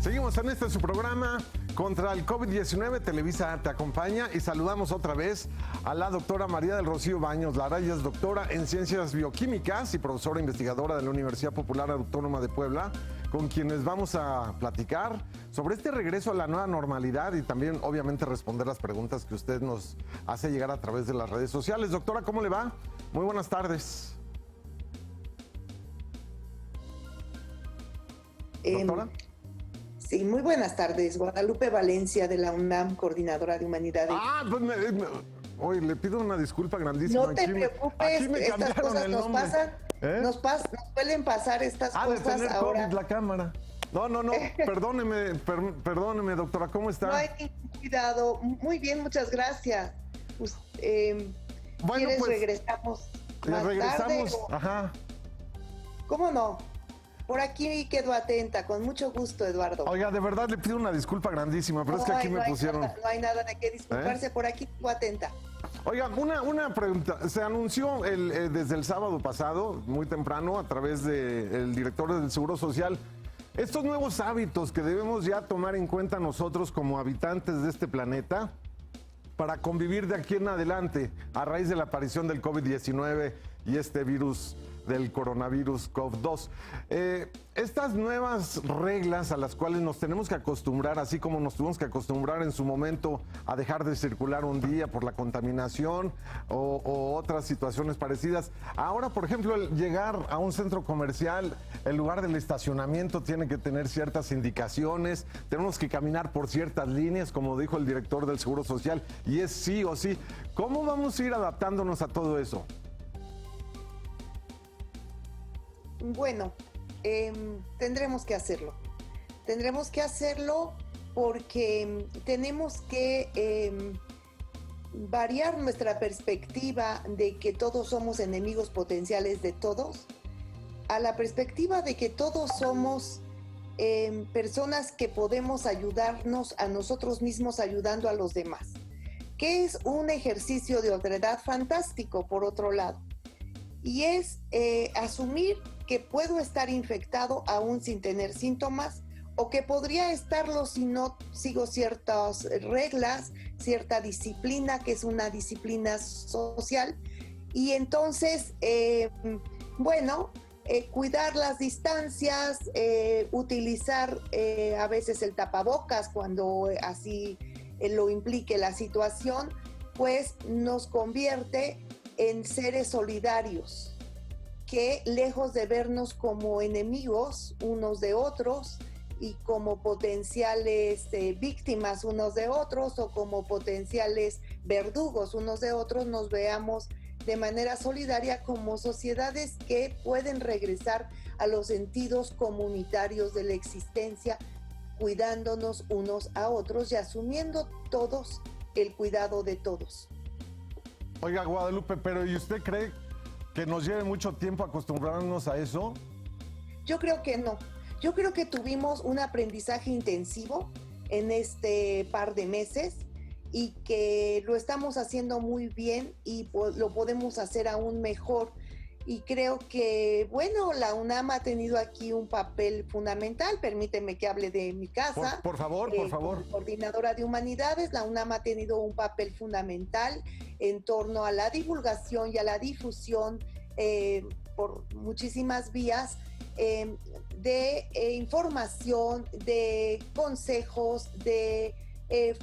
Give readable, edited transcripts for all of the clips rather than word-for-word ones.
Seguimos en este su programa contra el COVID-19. Televisa te acompaña y saludamos otra vez a la doctora María del Rocío Baños Lara. Ella es doctora en Ciencias Bioquímicas y profesora investigadora de la Universidad Popular Autónoma de Puebla, con quienes vamos a platicar sobre este regreso a la nueva normalidad y también, obviamente, responder las preguntas que usted nos hace llegar a través de las redes sociales. Doctora, ¿cómo le va? Muy buenas tardes. Doctora. Sí, muy buenas tardes. Guadalupe Valencia, de la UNAM, coordinadora de Humanidades. Pues hoy le pido una disculpa grandísima. No te preocupes, aquí me estas cosas el nos nombre. pasan, nos suelen pasar estas cosas de tener ahora. COVID la cámara. No, perdóneme, doctora, ¿cómo está? No hay ningún cuidado. Muy bien, muchas gracias. Bueno, ¿Quieres pues, regresamos más regresamos, tarde? ajá. ¿Cómo no? Por aquí quedo atenta, con mucho gusto, Eduardo. Oiga, de verdad le pido una disculpa grandísima, pero es que aquí me pusieron... no hay nada de qué disculparse, por aquí quedo atenta. Oiga, una pregunta. Se anunció desde el sábado pasado, muy temprano, a través del director del Seguro Social, estos nuevos hábitos que debemos ya tomar en cuenta nosotros como habitantes de este planeta para convivir de aquí en adelante a raíz de la aparición del COVID-19 y este virus del coronavirus COV-2. Estas nuevas reglas a las cuales nos tenemos que acostumbrar, así como nos tuvimos que acostumbrar en su momento a dejar de circular un día por la contaminación o otras situaciones parecidas. Ahora, por ejemplo, el llegar a un centro comercial, el lugar del estacionamiento tiene que tener ciertas indicaciones, tenemos que caminar por ciertas líneas, como dijo el director del Seguro Social, y es sí o sí. ¿Cómo vamos a ir adaptándonos a todo eso? Bueno, tendremos que hacerlo. Tendremos que hacerlo porque tenemos que variar nuestra perspectiva de que todos somos enemigos potenciales de todos, a la perspectiva de que todos somos personas que podemos ayudarnos a nosotros mismos ayudando a los demás, que es un ejercicio de otredad fantástico, por otro lado, y es asumir que puedo estar infectado aún sin tener síntomas, o que podría estarlo si no sigo ciertas reglas, cierta disciplina, que es una disciplina social. Y entonces, cuidar las distancias, utilizar a veces el tapabocas cuando así lo implique la situación, pues nos convierte en seres solidarios, que lejos de vernos como enemigos unos de otros y como potenciales víctimas unos de otros o como potenciales verdugos unos de otros, nos veamos de manera solidaria como sociedades que pueden regresar a los sentidos comunitarios de la existencia, cuidándonos unos a otros y asumiendo todos el cuidado de todos. Oiga, Guadalupe, pero ¿y usted cree que nos lleve mucho tiempo acostumbrarnos a eso? Yo creo que no. Yo creo que tuvimos un aprendizaje intensivo en este par de meses y que lo estamos haciendo muy bien y lo podemos hacer aún mejor. Y creo que, bueno, la UNAM ha tenido aquí un papel fundamental. Permíteme que hable de mi casa. Por favor. Como coordinadora de Humanidades, la UNAM ha tenido un papel fundamental en torno a la divulgación y a la difusión por muchísimas vías de información, de consejos, de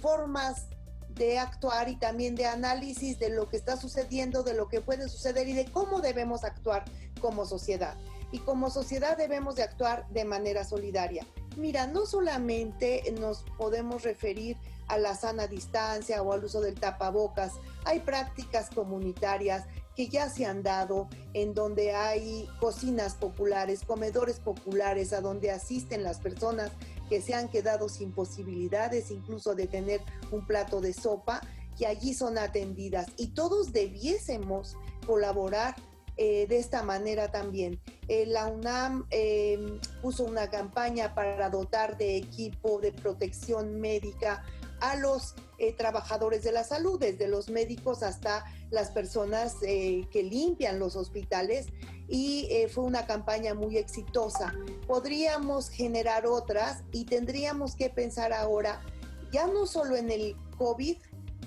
formas de actuar y también de análisis de lo que está sucediendo, de lo que puede suceder y de cómo debemos actuar como sociedad. Y como sociedad debemos de actuar de manera solidaria. Mira, no solamente nos podemos referir a la sana distancia o al uso del tapabocas, hay prácticas comunitarias que ya se han dado, en donde hay cocinas populares, comedores populares, a donde asisten las personas que se han quedado sin posibilidades incluso de tener un plato de sopa, y allí son atendidas. Y todos debiésemos colaborar de esta manera también. La UNAM puso una campaña para dotar de equipo de protección médica a los trabajadores de la salud, desde los médicos hasta las personas que limpian los hospitales, y fue una campaña muy exitosa. Podríamos generar otras y tendríamos que pensar ahora ya no solo en el COVID,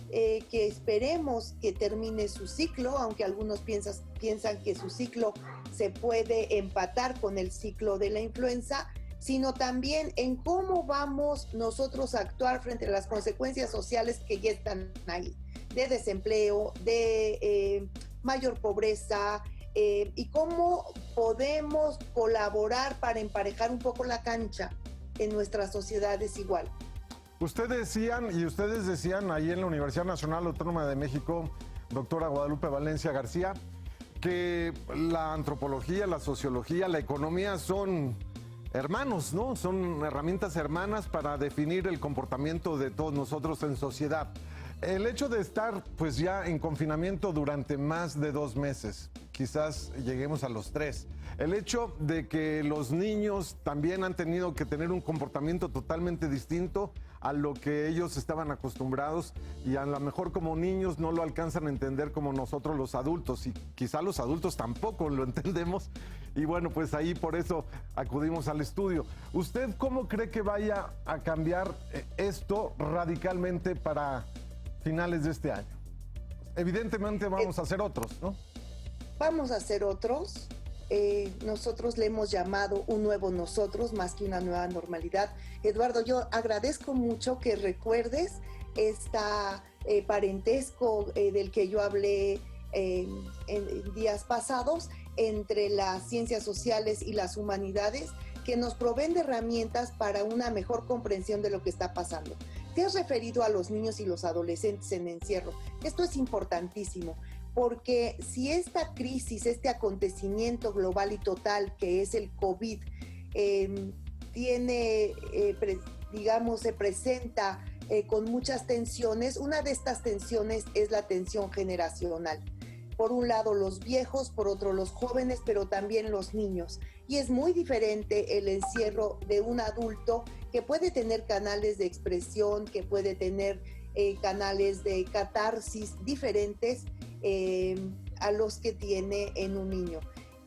que esperemos que termine su ciclo, aunque algunos piensan que su ciclo se puede empatar con el ciclo de la influenza, sino también en cómo vamos nosotros a actuar frente a las consecuencias sociales que ya están ahí, de desempleo, de mayor pobreza, y cómo podemos colaborar para emparejar un poco la cancha en nuestra sociedad desigual. Ustedes decían ahí en la Universidad Nacional Autónoma de México, doctora Guadalupe Valencia García, que la antropología, la sociología, la economía son hermanos, ¿no? Son herramientas hermanas para definir el comportamiento de todos nosotros en sociedad. El hecho de estar pues ya en confinamiento durante más de 2 meses, quizás lleguemos a los 3. El hecho de que los niños también han tenido que tener un comportamiento totalmente distinto a lo que ellos estaban acostumbrados, y a lo mejor como niños no lo alcanzan a entender como nosotros los adultos, y quizá los adultos tampoco lo entendemos, y bueno, pues ahí por eso acudimos al estudio. ¿Usted cómo cree que vaya a cambiar esto radicalmente para finales de este año? Evidentemente vamos a hacer otros, ¿no? Vamos a hacer otros. Nosotros le hemos llamado un nuevo nosotros más que una nueva normalidad. Eduardo, yo agradezco mucho que recuerdes este parentesco del que yo hablé en días pasados entre las ciencias sociales y las humanidades, que nos proveen de herramientas para una mejor comprensión de lo que está pasando. Te has referido a los niños y los adolescentes en encierro. Esto es importantísimo, porque si esta crisis, este acontecimiento global y total que es el COVID, se presenta con muchas tensiones, una de estas tensiones es la tensión generacional. Por un lado los viejos, por otro los jóvenes, pero también los niños. Y es muy diferente el encierro de un adulto que puede tener canales de expresión, que puede tener canales de catarsis diferentes a los que tiene en un niño.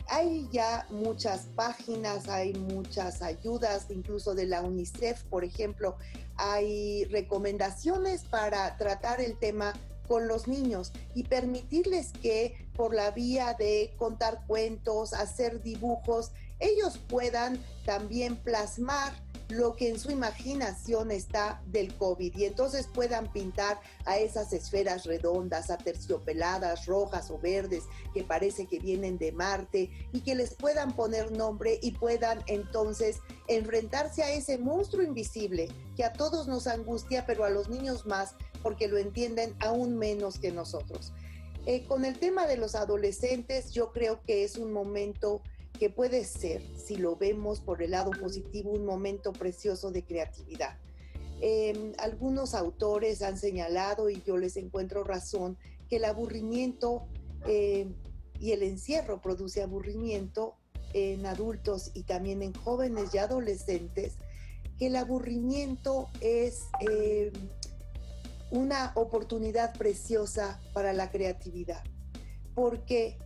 Hay ya muchas páginas, hay muchas ayudas, incluso de la UNICEF, por ejemplo, hay recomendaciones para tratar el tema con los niños y permitirles que por la vía de contar cuentos, hacer dibujos, ellos puedan también plasmar lo que en su imaginación está del COVID, y entonces puedan pintar a esas esferas redondas, aterciopeladas, rojas o verdes, que parece que vienen de Marte, y que les puedan poner nombre y puedan entonces enfrentarse a ese monstruo invisible que a todos nos angustia, pero a los niños más, porque lo entienden aún menos que nosotros. Con el tema de los adolescentes, yo creo que es un momento que puede ser, si lo vemos por el lado positivo, un momento precioso de creatividad. Algunos autores han señalado, y yo les encuentro razón, que el aburrimiento y el encierro produce aburrimiento en adultos y también en jóvenes y adolescentes, que el aburrimiento es una oportunidad preciosa para la creatividad, porque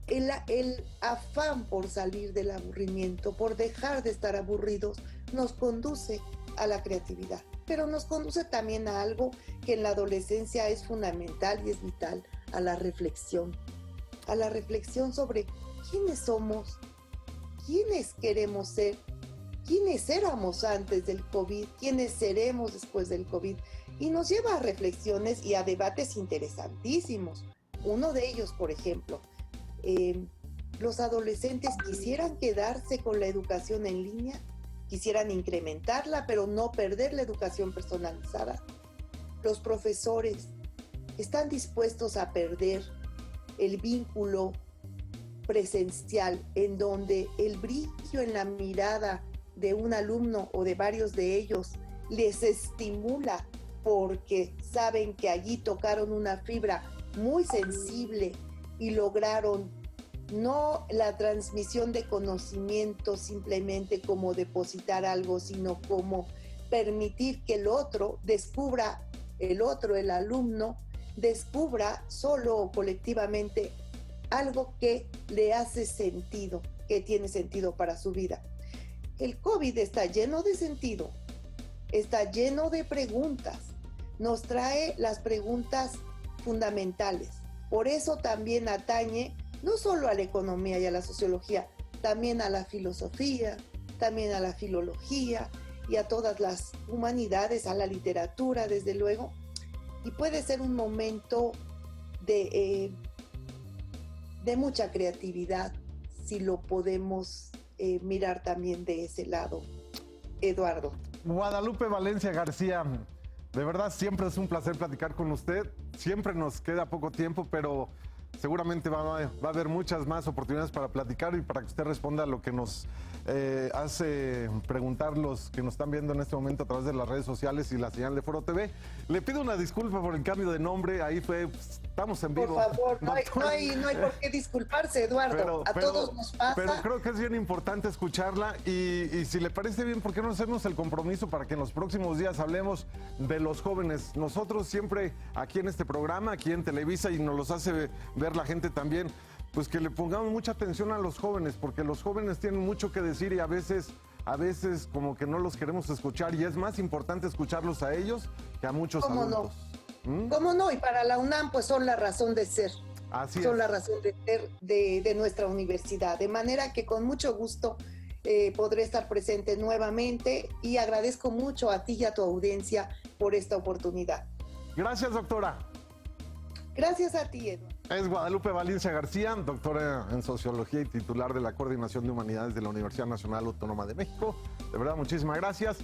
el afán por salir del aburrimiento, por dejar de estar aburridos, nos conduce a la creatividad, pero nos conduce también a algo que en la adolescencia es fundamental y es vital, a la reflexión sobre quiénes somos, quiénes queremos ser, quiénes éramos antes del COVID, quiénes seremos después del COVID, y nos lleva a reflexiones y a debates interesantísimos. Uno de ellos, por ejemplo, los adolescentes quisieran quedarse con la educación en línea, quisieran incrementarla, pero no perder la educación personalizada. Los profesores están dispuestos a perder el vínculo presencial, en donde el brillo en la mirada de un alumno o de varios de ellos les estimula, porque saben que allí tocaron una fibra muy sensible y lograron no la transmisión de conocimiento simplemente como depositar algo, sino como permitir que el otro descubra, el alumno, descubra solo o colectivamente algo que le hace sentido, que tiene sentido para su vida. El COVID está lleno de sentido, está lleno de preguntas, nos trae las preguntas fundamentales. Por eso también atañe no solo a la economía y a la sociología, también a la filosofía, también a la filología y a todas las humanidades, a la literatura, desde luego. Y puede ser un momento de mucha creatividad, si lo podemos mirar también de ese lado, Eduardo. Guadalupe Valencia García, de verdad siempre es un placer platicar con usted. Siempre nos queda poco tiempo, pero seguramente va a haber muchas más oportunidades para platicar y para que usted responda a lo que nos hace preguntar los que nos están viendo en este momento a través de las redes sociales y la señal de Foro TV. Le pido una disculpa por el cambio de nombre, ahí fue, estamos en vivo. Por favor, no hay por qué disculparse, Eduardo, a todos nos pasa. Pero creo que es bien importante escucharla y si le parece bien, ¿por qué no hacernos el compromiso para que en los próximos días hablemos de los jóvenes? Nosotros siempre aquí en este programa, aquí en Televisa, y nos los hace ver la gente también, pues que le pongamos mucha atención a los jóvenes, porque los jóvenes tienen mucho que decir y a veces como que no los queremos escuchar, y es más importante escucharlos a ellos que a muchos adultos. No? ¿Cómo no? Y para la UNAM pues son la razón de ser. Así son es. la razón de ser de nuestra universidad, de manera que con mucho gusto podré estar presente nuevamente y agradezco mucho a ti y a tu audiencia por esta oportunidad. Gracias, doctora. Gracias a ti, Eduardo. Es Guadalupe Valencia García, doctora en Sociología y titular de la Coordinación de Humanidades de la Universidad Nacional Autónoma de México. De verdad, muchísimas gracias.